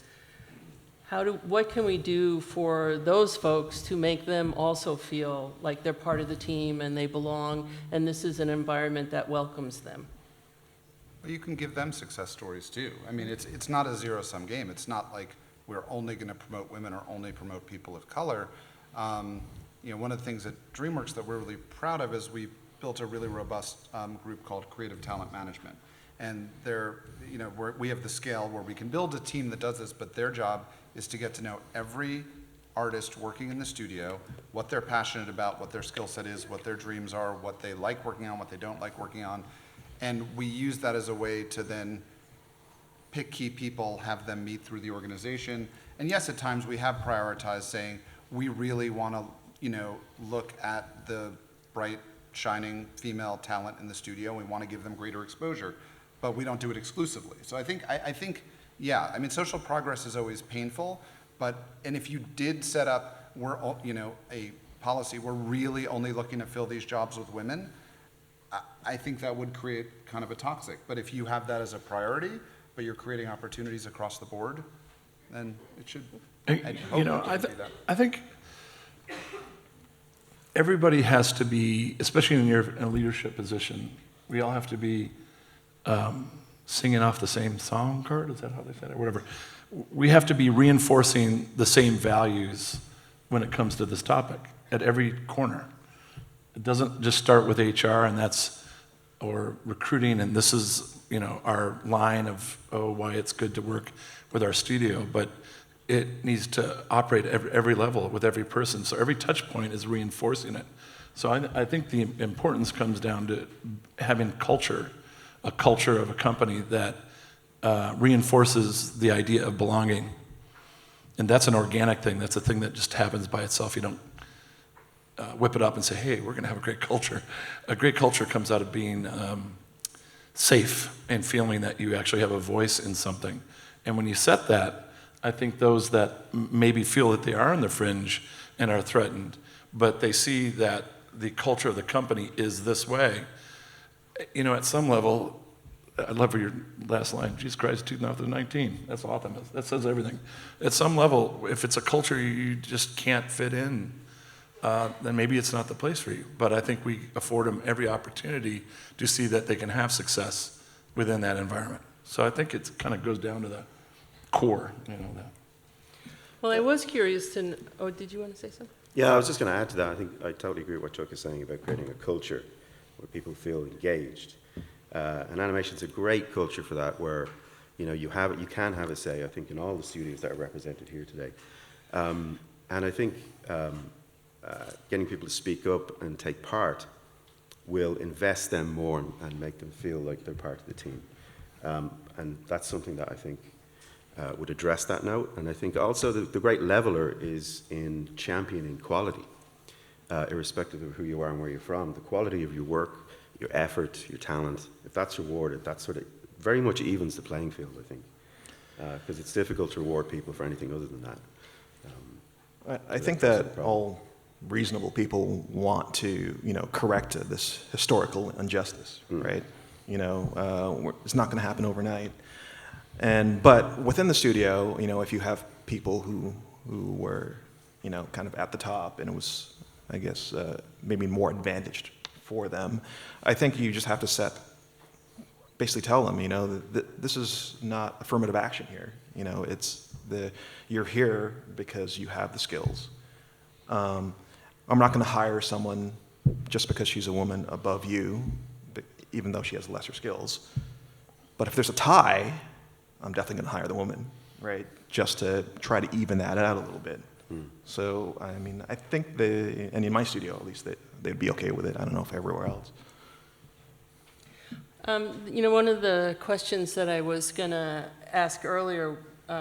What can we do for those folks to make them also feel like they're part of the team and they belong, and this is an environment that welcomes them? Well, you can give them success stories too. I mean, it's not a zero-sum game. It's not like we're only going to promote women or only promote people of color. You know, one of the things at Dreamworks that we're really proud of is we built a really robust group called Creative Talent Management. And you know, we have the scale where we can build a team that does this, but their job is to get to know every artist working in the studio, what they're passionate about, what their skill set is, what their dreams are, what they like working on, what they don't like working on. And we use that as a way to then pick key people, have them meet through the organization. And yes, at times we have prioritized saying, we really want to, you know, look at the bright, shining female talent in the studio. We want to give them greater exposure, but we don't do it exclusively. So I think Yeah, I mean, social progress is always painful, and if you did set up, a policy, we're really only looking to fill these jobs with women, I think that would create kind of a toxic. But if you have that as a priority, but you're creating opportunities across the board, then it should. I think everybody has to be, especially in a leadership position, we all have to be singing off the same song card. Is that how they said it? Whatever. We have to be reinforcing the same values when it comes to this topic at every corner. It doesn't just start with HR or recruiting, and this is, our line of, why it's good to work with our studio, but it needs to operate at every level with every person. So every touch point is reinforcing it. So I think the importance comes down to having a culture of a company that reinforces the idea of belonging. And that's an organic thing. That's a thing that just happens by itself. You don't whip it up and say, hey, we're going to have a great culture. A great culture comes out of being safe and feeling that you actually have a voice in something. And when you set that, I think those that maybe feel that they are on the fringe and are threatened, but they see that the culture of the company is this way, at some level, I love your last line, Jesus Christ, 2019. That's awesome. That says everything. At some level, if it's a culture you just can't fit in, then maybe it's not the place for you. But I think we afford them every opportunity to see that they can have success within that environment. So I think it kind of goes down to the core, that. Well, I was curious to did you want to say something? Yeah, I was just going to add to that. I think I totally agree with what Chuck is saying about creating a culture where people feel engaged. And animation's a great culture for that, where you can have a say, I think, in all the studios that are represented here today. And I think getting people to speak up and take part will invest them more and make them feel like they're part of the team. And that's something that I think would address that note. And I think also the great leveler is in championing quality, irrespective of who you are and where you're from. The quality of your work, your effort, your talent, if that's rewarded, that sort of very much evens the playing field, I think. Because it's difficult to reward people for anything other than that. I think that all reasonable people want to, correct this historical injustice, right? It's not going to happen overnight. But within the studio, if you have people who were, kind of at the top, and it was, I guess, maybe more advantaged for them, I think you just have to basically tell them, that this is not affirmative action here. You're here because you have the skills. I'm not going to hire someone just because she's a woman above you, even though she has lesser skills. But if there's a tie, I'm definitely going to hire the woman, right? Just to try to even that out a little bit. So, I mean, I think and in my studio at least, they'd be okay with it. I don't know if everywhere else. One of the questions that I was going to ask earlier,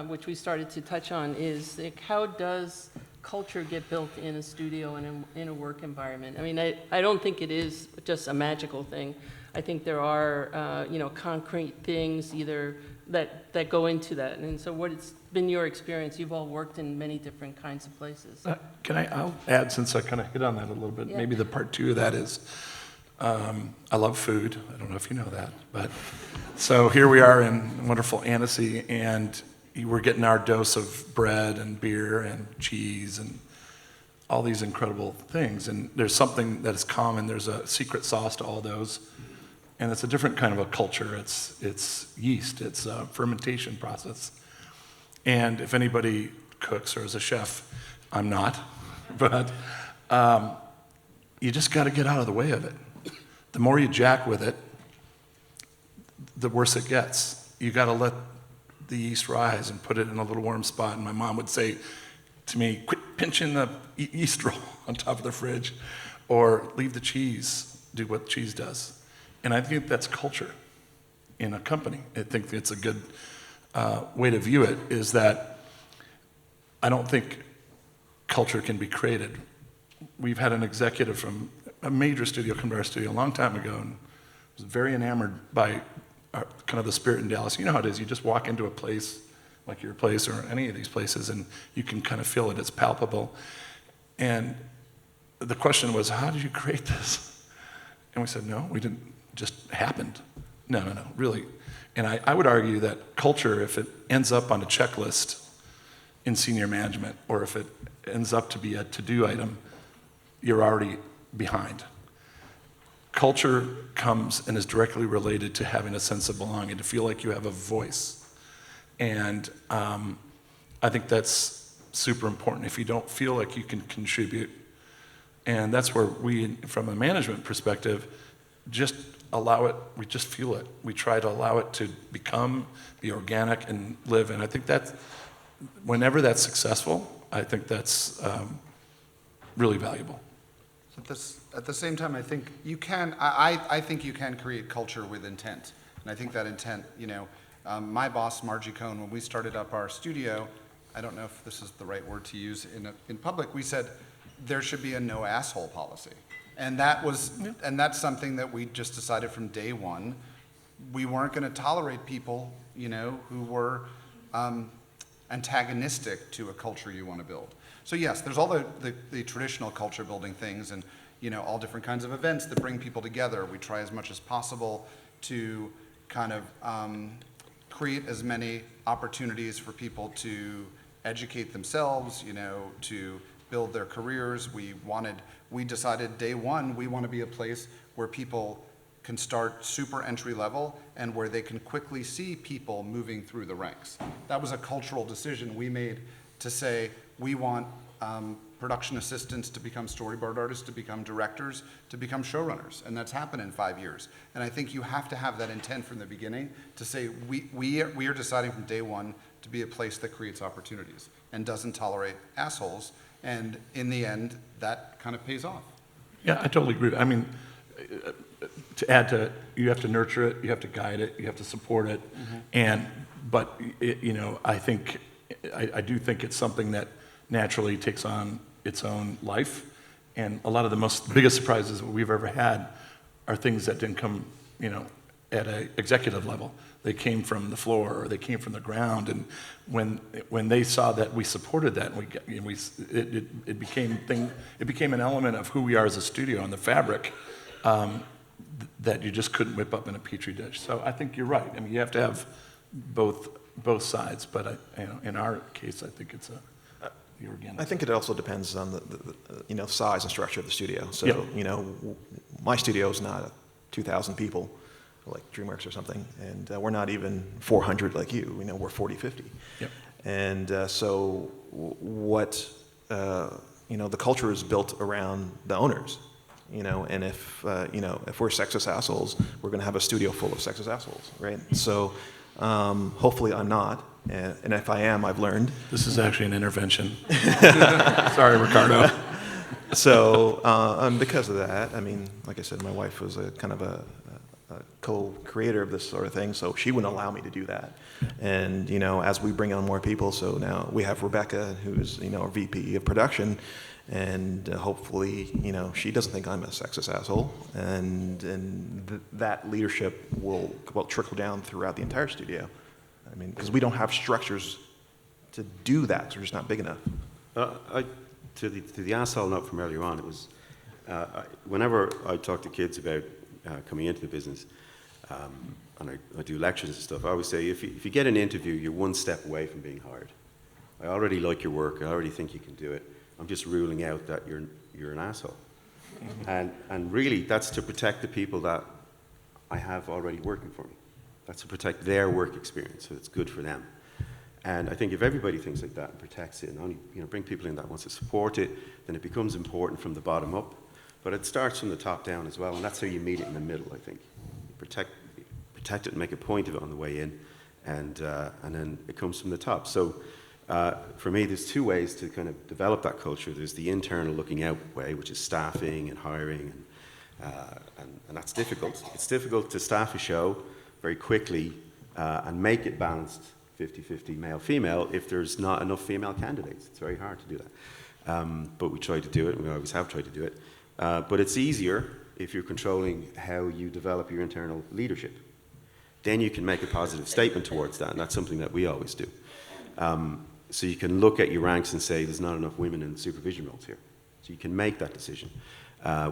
which we started to touch on, is how does culture get built in a studio and in a work environment? I mean, I don't think it is just a magical thing. I think there are, concrete things either that go into that. And so what's been your experience? You've all worked in many different kinds of places. I'll add, since I kind of hit on that a little bit, Yeah. maybe the part two of that is, I love food. I don't know if you know that, but so here we are in wonderful Annecy, and we're getting our dose of bread and beer and cheese and all these incredible things. And there's something that is common. There's a secret sauce to all those. And it's a different kind of a culture. It's yeast. It's a fermentation process. And if anybody cooks or is a chef, I'm not, but you just got to get out of the way of it. The more you jack with it, the worse it gets. You got to let the yeast rise and put it in a little warm spot. And my mom would say to me, quit pinching the yeast roll on top of the fridge, or leave the cheese do what cheese does. And I think that's culture in a company. I think it's a good way to view it, is that I don't think culture can be created. We've had an executive from a major studio come to our studio a long time ago and was very enamored by kind of the spirit in Dallas. You know how it is. You just walk into a place like your place or any of these places, and you can kind of feel it. It's palpable. And the question was, how did you create this? And we said, no, we didn't. Just happened. No, really. And I would argue that culture, if it ends up on a checklist in senior management, or if it ends up to be a to-do item, you're already behind. Culture comes and is directly related to having a sense of belonging, to feel like you have a voice. And I think that's super important if you don't feel like you can contribute. And that's where we, from a management perspective, just allow it, we just feel it. We try to allow it to be organic and live. And I think that whenever that's successful, I think that's really valuable. At the same time, I think you can, I think you can create culture with intent. And I think that intent, my boss, Marge, when we started up our studio, I don't know if this is the right word to use in public, we said there should be a no asshole policy. And that's something that we just decided from day one. We weren't going to tolerate people, who were antagonistic to a culture you want to build. So yes, there's all the traditional culture building things and all different kinds of events that bring people together. We try as much as possible to kind of create as many opportunities for people to educate themselves, to build their careers. We decided day one, we want to be a place where people can start super entry level and where they can quickly see people moving through the ranks. That was a cultural decision we made to say we want production assistants to become storyboard artists, to become directors, to become showrunners, and that's happened in 5 years. And I think you have to have that intent from the beginning to say we are deciding from day one to be a place that creates opportunities and doesn't tolerate assholes, and in the end, that kind of pays off. Yeah, I totally agree. I mean, to add to, you have to nurture it, you have to guide it, you have to support it, but I do think it's something that naturally takes on its own life, and a lot of the biggest surprises that we've ever had are things that didn't come, at an executive level. They came from the floor, or they came from the ground, and when they saw that we supported that, it became an element of who we are as a studio and the fabric that you just couldn't whip up in a petri dish. So I think you're right. I mean, you have to have both sides, but in our case, I think it's the organic. I think it also depends on the size and structure of the studio. So my studio is not 2,000 people like Dreamworks or something, and we're not even 400 like you. We're 40, 50. Yep. And so what the culture is built around the owners. And if we're sexist assholes, we're going to have a studio full of sexist assholes, right? So hopefully I'm not, and if I am, I've learned. This is actually an intervention. Sorry, Ricardo. So because of that, like I said, my wife was a kind of a co-creator of this sort of thing, so she wouldn't allow me to do that. And as we bring on more people, so now we have Rebecca, who's our VP of production. And hopefully, she doesn't think I'm a sexist asshole, and that leadership will trickle down throughout the entire studio. Because we don't have structures to do that, so we're just not big enough. To the asshole note from earlier on, it was whenever I talk to kids about coming into the business, and I do lectures and stuff, I always say if you get an interview, you're one step away from being hired. I already like your work. I already think you can do it. I'm just ruling out that you're an asshole. And really, that's to protect the people that I have already working for me. That's to protect their work experience, so it's good for them. And I think if everybody thinks like that and protects it, and only bring people in that wants to support it, then it becomes important from the bottom up. But it starts from the top down as well, and that's how you meet it in the middle, I think. Protect it and make a point of it on the way in, and then it comes from the top. So for me, there's two ways to kind of develop that culture. There's the internal looking out way, which is staffing and hiring, and that's difficult. It's difficult to staff a show very quickly and make it balanced 50-50 male-female if there's not enough female candidates. It's very hard to do that. But we try to do it, and we always have tried to do it. But it's easier if you're controlling how you develop your internal leadership then you can make a positive statement towards that, and that's something that we always do. So you can look at your ranks and say, there's not enough women in supervision roles here. So you can make that decision.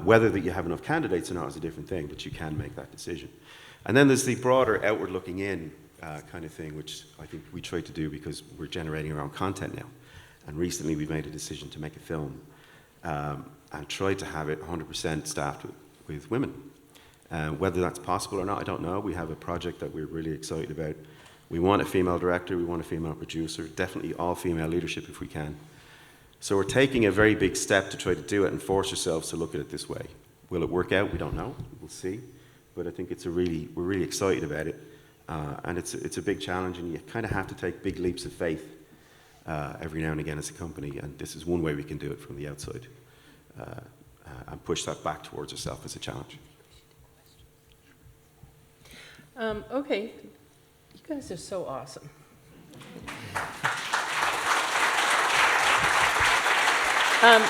Whether that you have enough candidates or not is a different thing, but you can make that decision. And then there's the broader outward looking in kind of thing, which I think we try to do because we're generating our own content now. And recently we've made a decision to make a film and try to have it 100% staffed with women. Whether that's possible or not, I don't know. We have a project that we're really excited about. We want a female director, we want a female producer, definitely all female leadership if we can. So we're taking a very big step to try to do it and force ourselves to look at it this way. Will it work out? We don't know. We'll see. But I think we're really excited about it. And it's a big challenge, and you kind of have to take big leaps of faith every now and again as a company. And this is one way we can do it from the outside and push that back towards ourselves as a challenge. Okay, you guys are so awesome.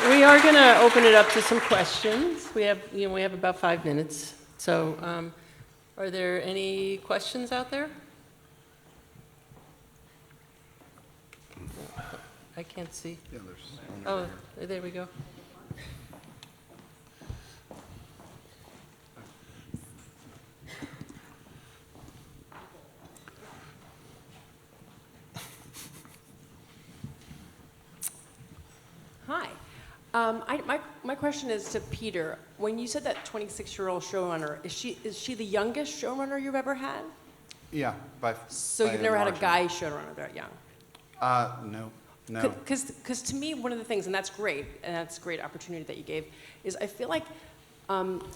We are going to open it up to some questions. We have about 5 minutes. So, are there any questions out there? I can't see. Yeah, there's one Oh, over here. there we go. Hi. My question is to Peter. When you said that 26-year-old showrunner, is she the youngest showrunner you've ever had? Yeah, So you've never had a guy showrunner that young? No. Because to me, one of the things, and that's great, and that's a great opportunity that you gave, is I feel like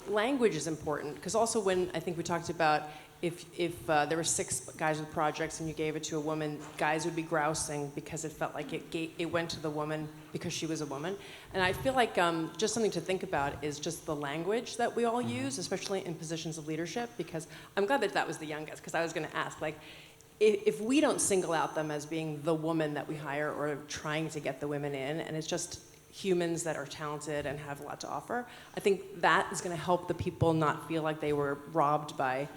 language is important. Because also when I think we talked about if there were 6 guys with projects and you gave it to a woman, guys would be grousing because it felt like it went to the woman because she was a woman. And I feel like just something to think about is just the language that we all use, especially in positions of leadership, because I'm glad that was the youngest, because I was going to ask, like, if we don't single out them as being the woman that we hire or trying to get the women in, and it's just humans that are talented and have a lot to offer, I think that is going to help the people not feel like they were robbed by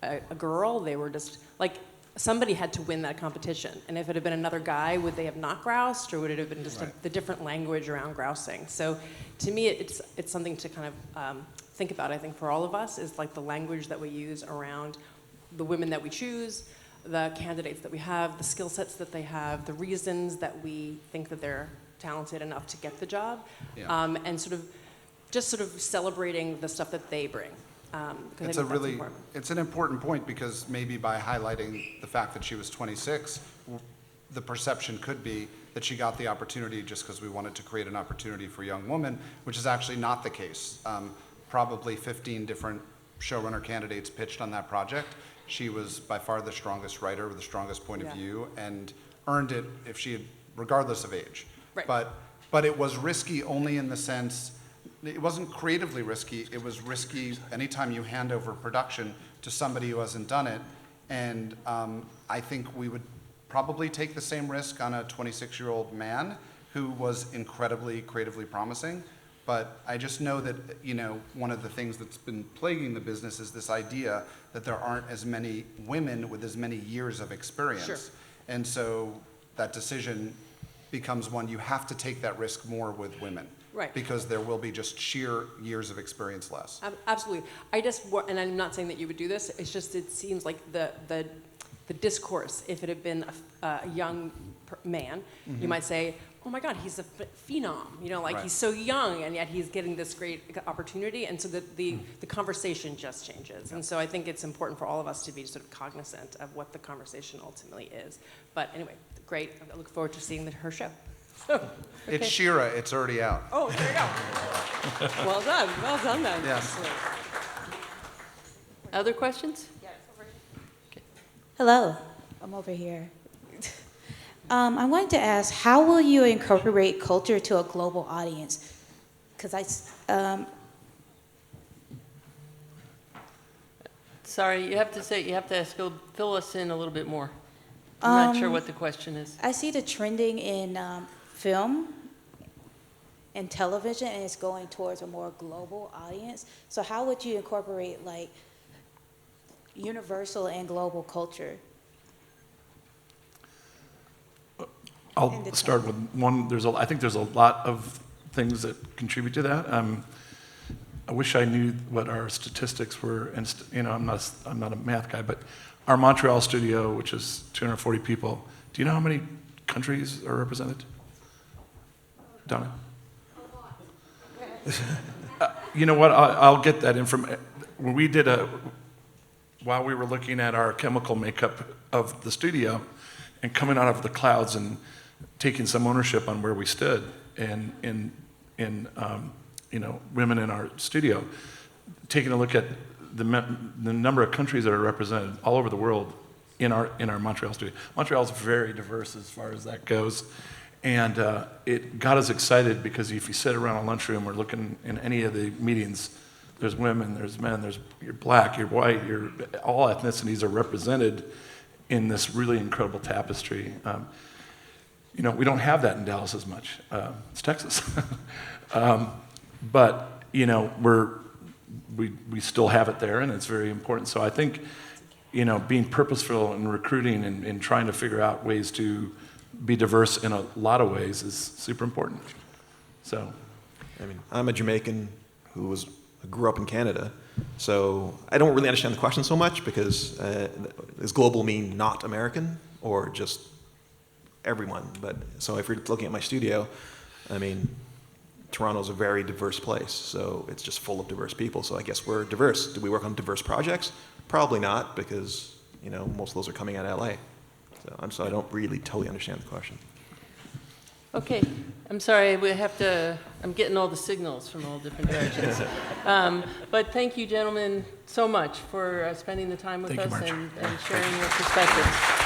a girl. They were just, like, somebody had to win that competition. And if it had been another guy, would they have not groused, or would it have been just the different language around grousing? So to me, it's something to kind of think about, I think, for all of us, is like the language that we use around the women that we choose, the candidates that we have, the skill sets that they have, the reasons that we think that they're talented enough to get the job, and sort of celebrating the stuff that they bring. It's an important point, because maybe by highlighting the fact that she was 26, the perception could be that she got the opportunity just because we wanted to create an opportunity for young women, which is actually not the case. Probably 15 different showrunner candidates pitched on that project. She was by far the strongest writer with the strongest point of view, and earned it regardless of age. Right. But it was risky only in the sense, it wasn't creatively risky, it was risky anytime you hand over production to somebody who hasn't done it. And I think we would probably take the same risk on a 26-year-old man who was incredibly creatively promising. But I just know that, one of the things that's been plaguing the business is this idea that there aren't as many women with as many years of experience. Sure. And so that decision becomes one, you have to take that risk more with women. Right. Because there will be just sheer years of experience less. Absolutely. And I'm not saying that you would do this, it's just, it seems like the discourse, if it had been a young man, you might say, oh my God, he's a phenom, Right. he's so young, and yet he's getting this great opportunity, and so the conversation just changes. And so I think it's important for all of us to be sort of cognizant of what the conversation ultimately is. But anyway, great. I look forward to seeing her show. It's Shira, it's already out. Oh, there you go. Well done then. Yes. Excellent. Other questions? Hello, I'm over here. I wanted to ask, how will you incorporate culture to a global audience? Because Sorry, you have to fill us in a little bit more. I'm not sure what the question is. I see the trending in film and television, and it's going towards a more global audience. So how would you incorporate, universal and global culture? I'll start with one. I think there's a lot of things that contribute to that. I wish I knew what our statistics were, and I'm not a math guy, but our Montreal studio, which is 240 people, do you know how many countries are represented? Donna? You know what? I'll get that information. When we did while we were looking at our chemical makeup of the studio, and coming out of the clouds and taking some ownership on where we stood in women in our studio, taking a look at the number of countries that are represented all over the world in our Montreal studio. Montreal is very diverse as far as that goes, and it got us excited because if you sit around a lunchroom or looking in any of the meetings, there's women, there's men, you're black, you're white, all ethnicities are represented in this really incredible tapestry. We don't have that in Dallas as much. It's Texas. But, we still have it there, and it's very important. So I think, being purposeful in recruiting and trying to figure out ways to be diverse in a lot of ways is super important. So, I'm a Jamaican who grew up in Canada, so I don't really understand the question so much because does global mean not American or just everyone? But so if you're looking at my studio, Toronto's a very diverse place, so it's just full of diverse people. So I guess we're diverse. Do we work on diverse projects? Probably not, because most of those are coming out of LA. So I don't really totally understand the question. Okay, I'm sorry, I'm getting all the signals from all different directions. But thank you, gentlemen, so much for spending the time with Thank you, us Marge. and sharing your perspectives.